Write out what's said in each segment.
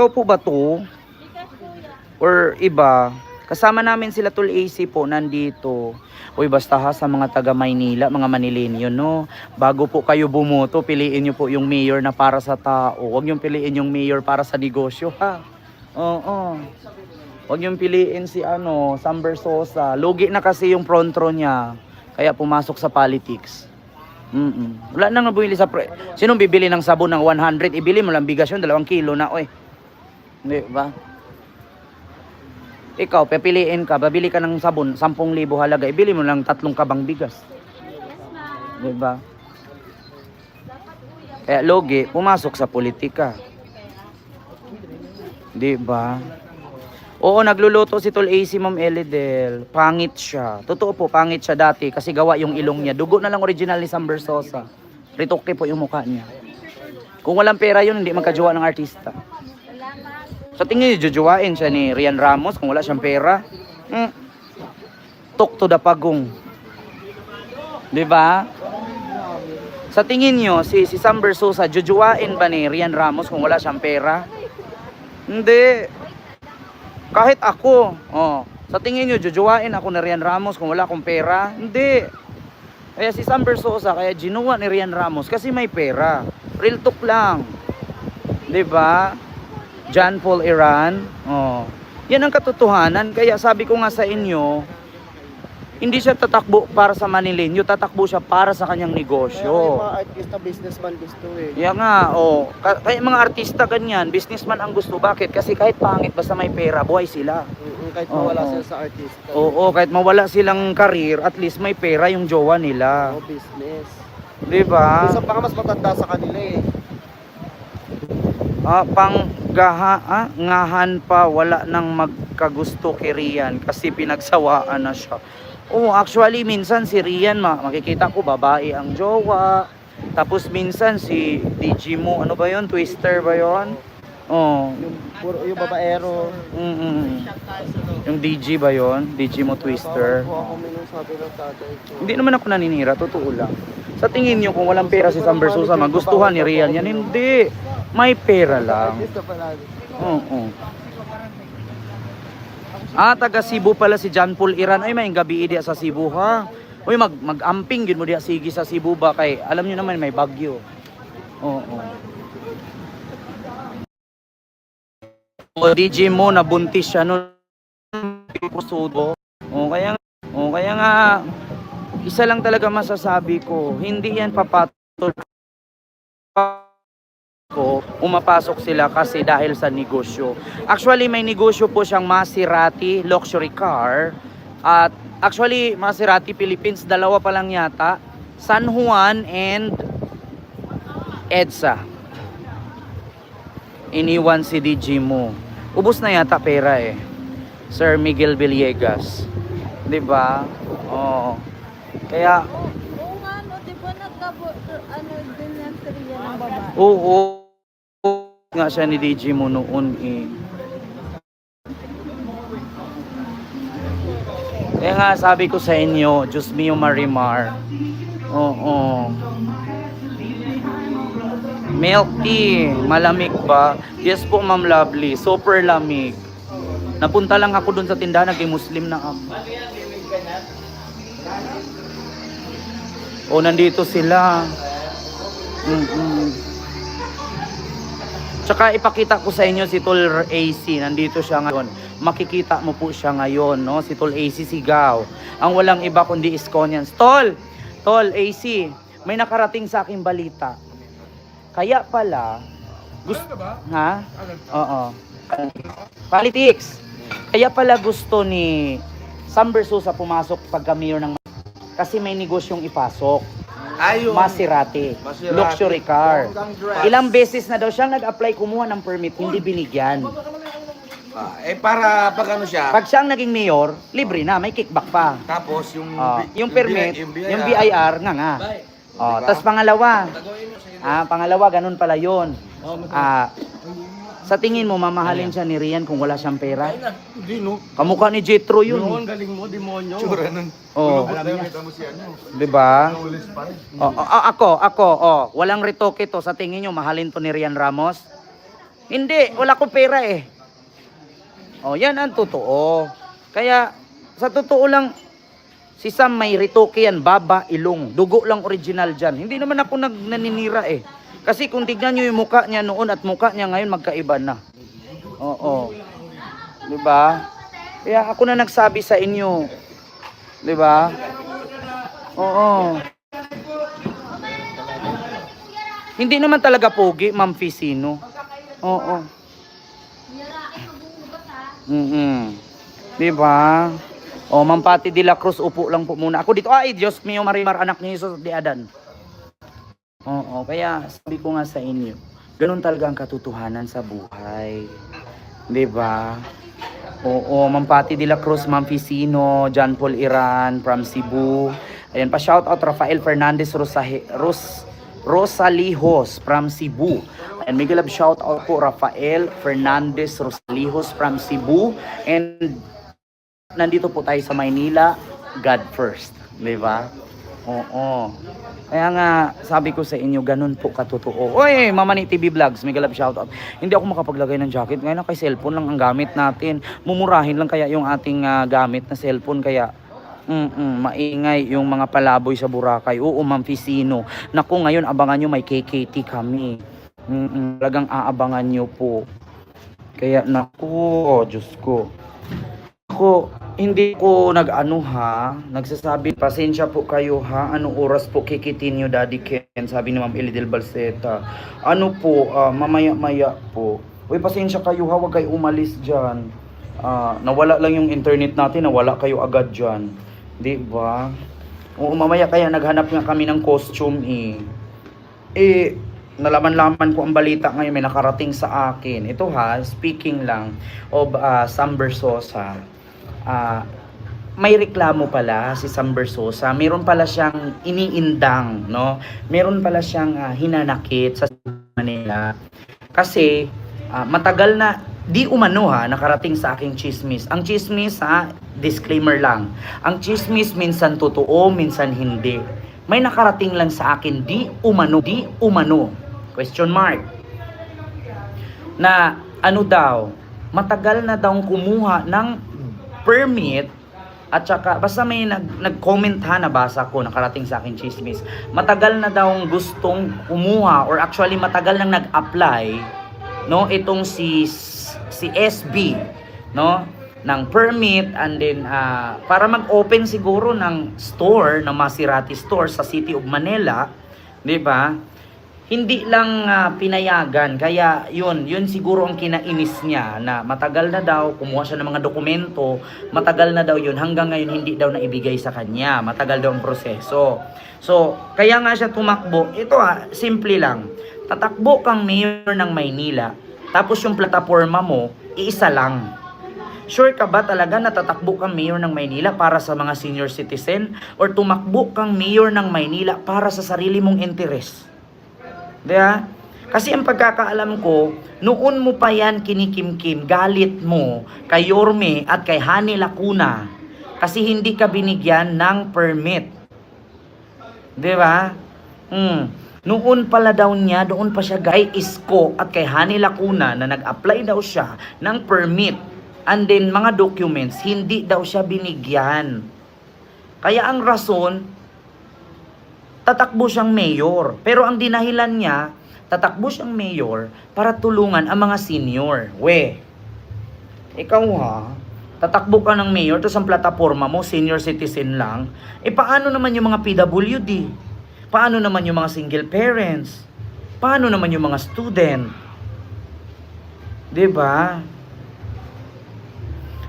Ikaw po ba to? Or iba? Kasama namin sila Tol AC po nandito. Uy, basta ha sa mga taga Maynila, mga Manilenyo, no? Bago po kayo bumoto, piliin nyo po yung mayor na para sa tao. Huwag nyo piliin yung mayor para sa negosyo, ha? Oo. Huwag nyo piliin si Sam Versosa. Lugi na kasi yung front row niya. Kaya pumasok sa politics. Wala nang nabili sa Sinong bibili ng sabon ng 100? Ibili mo lang bigas yun, 2 kilo na, oy. Di ba? Ikaw, pipiliin ka, babili ka ng sabon, 10,000 halaga, ibili mo lang 3 kabang bigas. Diba? Kaya logi, pumasok sa politika. Diba? Oo, nagluluto si Tol AC, Ma'am Elidel. Pangit siya. Totoo po, pangit siya dati kasi gawa yung ilong niya. Dugo na lang original ni Sam Versosa. Ritoke po yung mukha niya. Kung walang pera yun, hindi magkajowa ng artista. Sa tingin niyo, jujuwain siya ni Rian Ramos kung wala siyang pera. Talk to the pagong. Diba? Sa tingin niyo, si Sam Versosa, jujuwain ba ni Rian Ramos kung wala siyang pera? Hindi. Kahit ako, sa tingin niyo, jujuwain ako ni Rian Ramos kung wala akong pera? Hindi. Kaya si Sam Versosa, kaya ginuwa ni Rian Ramos kasi may pera. Real talk lang. Diba? John Paul Iran. Yan ang katotohanan. Kaya sabi ko nga sa inyo, hindi siya tatakbo para sa Manilenyo, tatakbo siya para sa kanyang negosyo. Kaya mga artista, businessman gusto eh. Yan nga, kaya mga artista ganyan, businessman ang gusto. Bakit? Kasi kahit pangit, basta may pera, buhay sila. Kahit mawala sila sa artista. Oo, kahit mawala silang career, at least may pera yung jowa nila. Business. Diba? Isa pa nga mas matanda sa kanila eh. Ngahan pa, wala nang magkagusto kay Rian kasi pinagsawaan na siya. Actually minsan si Rian makikita ko babae ang jowa. Tapos minsan si DJ mo, ano ba 'yon? Twister ba 'yon? Yung babaero. Yung DJ ba 'yon? DJ mo Twister. Hindi naman ako naninira, totoo lang. Sa tingin niyo kung walang pera si Sam Versosa, magustuhan ni Rian yan? Hindi. May pera lang. Taga Cebu pala si John Paul Iran. Ay, may gabi dia sa Cebu, ha? Uy, mag-amping gid mo dia sige sa Cebu ba kay alam niyo naman may bagyo. DJ mo nabuntis siya noon. Pusudo. Kaya nga isa lang talaga masasabi ko, hindi yan papatol ko umapasok sila kasi dahil sa negosyo. Actually, may negosyo po siyang Maserati luxury car. At actually, Maserati Philippines, 2 pa lang yata. San Juan and EDSA. Iniwan si DJ mo. Ubus na yata pera eh. Sir Miguel Villegas. 'Di ba? Kaya di ba din yan sa Rian ng babae? oo nga siya ni DJ mo noon eh. Kaya nga sabi ko sa inyo, Diyos mio Marimar. Milk tea, malamig ba? Yes po Ma'am Lovely, super lamig. Napunta lang ako dun sa tindahan, naging Muslim na ako. Nandito sila. Tsaka ipakita ko sa inyo si Tol AC, nandito siya ngayon. Makikita mo po siya ngayon, no? Si Tol AC Sigaw. Ang walang iba kundi Iskonians. Tol AC, may nakarating sa aking balita. Kaya pala, ha? Oo. Politics. Kaya pala gusto ni Sam Versosa pumasok pagka mayor ng kasi may negosyong ipasok. Maserati. Luxury car. Ilang beses na daw siyang nag-apply kumuha ng permit, hindi binigyan. Para pag ano siya, Pag siyang naging mayor, libre na, may kickback pa. tapos Yung permit, yung BIR nga. Diba? Tapos pangalawa, ganun pala yun. Sa tingin mo, mamahalin siya ni Rian kung wala siyang pera? Hindi no. Kamukha ni Jetro yun. Noon, galing mo, demonyo. Tsura nun. Alam niya. Diba? Walang retoke to. Sa tingin nyo, mahalin to ni Rian Ramos? Hindi, wala akong pera eh. Oh, yan ang totoo. Kaya, sa totoo lang, si Sam may retoke yan, baba, ilong. Dugo lang original dyan. Hindi naman ako naninira eh. Kasi kung tignan nyo yung mukha niya noon at mukha niya ngayon, magkaiba na. Oo. Diba? Kaya ako na nagsabi sa inyo. Diba? Oo. Hindi naman talaga pogi, Ma'am Ficino. Oo. Diba? O, Ma'am Pati de la Cruz, upo lang po muna. Ako dito, ay, Diyos mio, Marimar, anak ni Jesus di Adan. Oo, kaya sabi ko nga sa inyo, ganun talaga ang katotohanan sa buhay. Diba? Oo, Ma'am Pati de la Cruz, Ma'am Ficino, John Paul Iran from Cebu. Ayan, pa-shout out Rafael Fernandez Rosalihos from Cebu. And may galab shout out po Rafael Fernandez Rosalihos from Cebu. And nandito po tayo sa Maynila, God first, di ba? Oo. Kaya nga, sabi ko sa inyo, ganun po katotoo. Oy, Mama ni TV Vlogs, may galab shoutout. Hindi ako makapaglagay ng jacket. Ngayon kay cellphone lang ang gamit natin. Mumurahin lang kaya yung ating gamit na cellphone. Kaya, maingay yung mga palaboy sa Boracay. Oo, Ma'am Ficino. Naku, ngayon abangan nyo, may KKT kami. Talagang aabangan nyo po. Kaya, naku, oh, Diyos ko. Ako, hindi ko nagsasabi, pasensya po kayo ha, anong oras po kikitin nyo Daddy Ken, sabi ni Ma'am Elidel Balseta. Ano po, mamaya-maya po. Uy, pasensya kayo ha, huwag kayo umalis dyan. Nawala lang yung internet natin, nawala kayo agad dyan. Di ba? Oo, mamaya kaya naghanap nga kami ng costume nalaman-laman ko ang balita ngayon, may nakarating sa akin. Ito ha, speaking lang of Sam Bersosa. May reklamo pala si Sam Bersosa. Meron pala siyang iniindang, no? Meron pala siyang hinanakit sa Manila. Kasi matagal na di umano nakarating sa aking chismis. Ang chismis disclaimer lang. Ang chismis minsan totoo, minsan hindi. May nakarating lang sa akin di umano. Question mark. Na ano daw, matagal na daw kumuha ng permit at saka basta may nag-comment nabasa ko, nakarating sa akin chismis. Matagal na daw gustong kumuha or actually matagal nang nag-apply, no, itong si SB, no, ng permit and then para mag-open siguro ng store, ng Maserati store sa City of Manila, 'di ba? Hindi lang pinayagan, kaya yun siguro ang kinainis niya na matagal na daw, kumuha siya ng mga dokumento, matagal na daw yun, hanggang ngayon hindi daw naibigay sa kanya, matagal daw ang proseso. So, kaya nga siya tumakbo, ito simple lang, tatakbo kang mayor ng Maynila, tapos yung plataforma mo, iisa lang. Sure ka ba talaga na tatakbo kang mayor ng Maynila para sa mga senior citizen, or tumakbo kang mayor ng Maynila para sa sarili mong interes? Diba? Kasi ang pagkakaalam ko, noon mo pa yan kinikimkim, galit mo kay Yorme at kay Hani Lacuna kasi hindi ka binigyan ng permit. Diba? Noon pala daw niya, doon pa siya kay Isko at kay Hani Lacuna na nag-apply daw siya ng permit and then mga documents, hindi daw siya binigyan. Kaya ang rason, tatakbo siyang mayor. Pero ang dinahilan niya, tatakbo siyang mayor para tulungan ang mga senior. Ikaw tatakbo ka ng mayor, tapos ang plataforma mo, senior citizen lang. Paano naman yung mga PWD? Paano naman yung mga single parents? Paano naman yung mga student? Diba?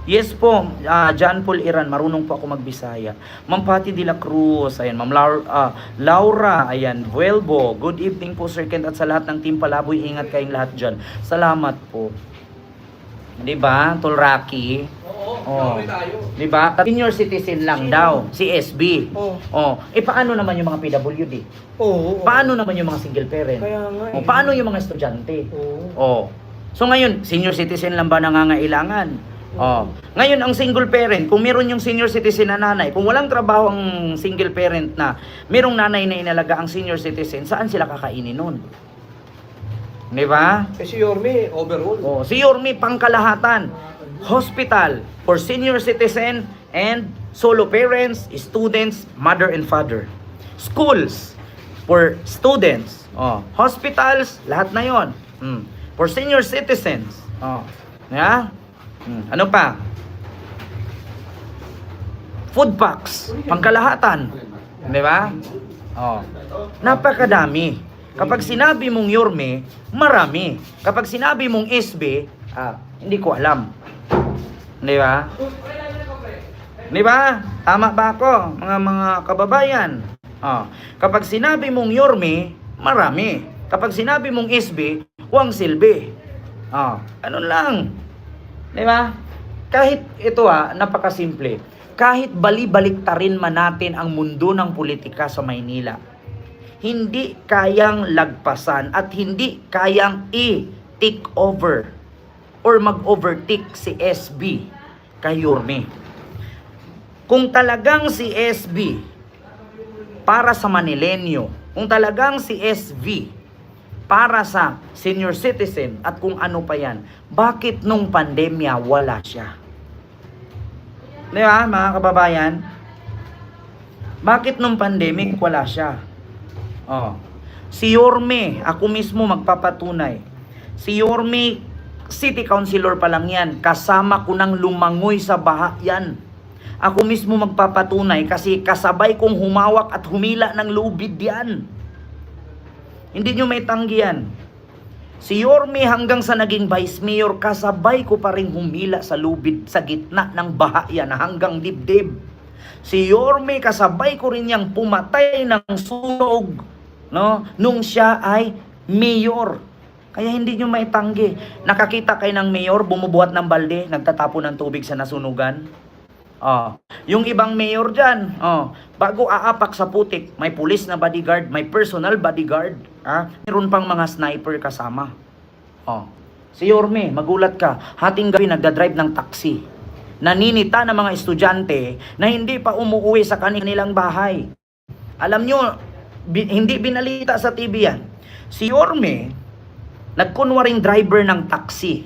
Yes po, John Paul Iran, marunong po ako magbisaya. Ma'am Pati de la Cruz, ayan, Ma'am Laura, ayan, Vuelvo, good evening po Sir Kent at sa lahat ng team Palaboy, ingat kayong lahat dyan. Salamat po. Diba, Tol Rocky? Oo. Diba, senior citizen lang daw, si SB. Paano naman yung mga PWD? Paano naman yung mga single parent? Paano yung mga estudyante? So ngayon, senior citizen lang ba nangangailangan? Ngayon, ang single parent, kung meron yung senior citizen na nanay, kung walang trabaho ang single parent na merong nanay na inalaga ang senior citizen, saan sila kakainin nun? Di ba? Si Yorme, overall. Oh, si Yorme pangkalahatan. Hospital for senior citizen and solo parents, students, mother and father. Schools for students. Oh, hospitals, lahat na 'yon. For senior citizens. Oh. Yeah? Ano pa? Food packs, pangkalahatan. Di ba? Oh. Napakadami. Kapag sinabi mong Yorme, marami. Kapag sinabi mong SB, hindi ko alam. Di ba? Di ba? Tama ba ako, mga kababayan? Kapag sinabi mong Yorme, marami. Kapag sinabi mong SB, huwag silbi. Ano lang. Di ba? Kahit ito napakasimple. Kahit bali-baliktarin man natin ang mundo ng politika sa Maynila, hindi kayang lagpasan at hindi kayang i-take over or mag-overtake si SB kay Yorme. Kung talagang si SB para sa Manilenyo, kung talagang si SB para sa senior citizen at kung ano pa yan, bakit nung pandemya wala siya? Di ba, mga kababayan? Bakit nung pandemic wala siya? Si Yorme, ako mismo magpapatunay. Si Yorme, city councilor pa lang yan. Kasama ko nang lumangoy sa baha yan. Ako mismo magpapatunay kasi kasabay kong humawak at humila ng lubid yan. Hindi nyo may tanggi yan. Si Yorme hanggang sa naging vice mayor, kasabay ko pa rin humila sa lubid sa gitna ng baha yan hanggang dibdib. Si Yorme kasabay ko rin niyang pumatay ng sunog, no, nung siya ay mayor. Kaya hindi nyo may tanggi. Nakakita kayo ng mayor bumubuhat ng balde, nagtatapo ng tubig sa nasunugan. Yung ibang mayor dyan, bago aapak sa putik, may pulis na bodyguard, may personal bodyguard, meron pang mga sniper kasama. Si Yorme, magulat ka, hating gabi nagdadrive ng taxi. Naninita ng mga estudyante na hindi pa umuwi sa kanilang bahay. Alam nyo, hindi binalita sa TV yan. Si Yorme, nagkunwaring driver ng taxi.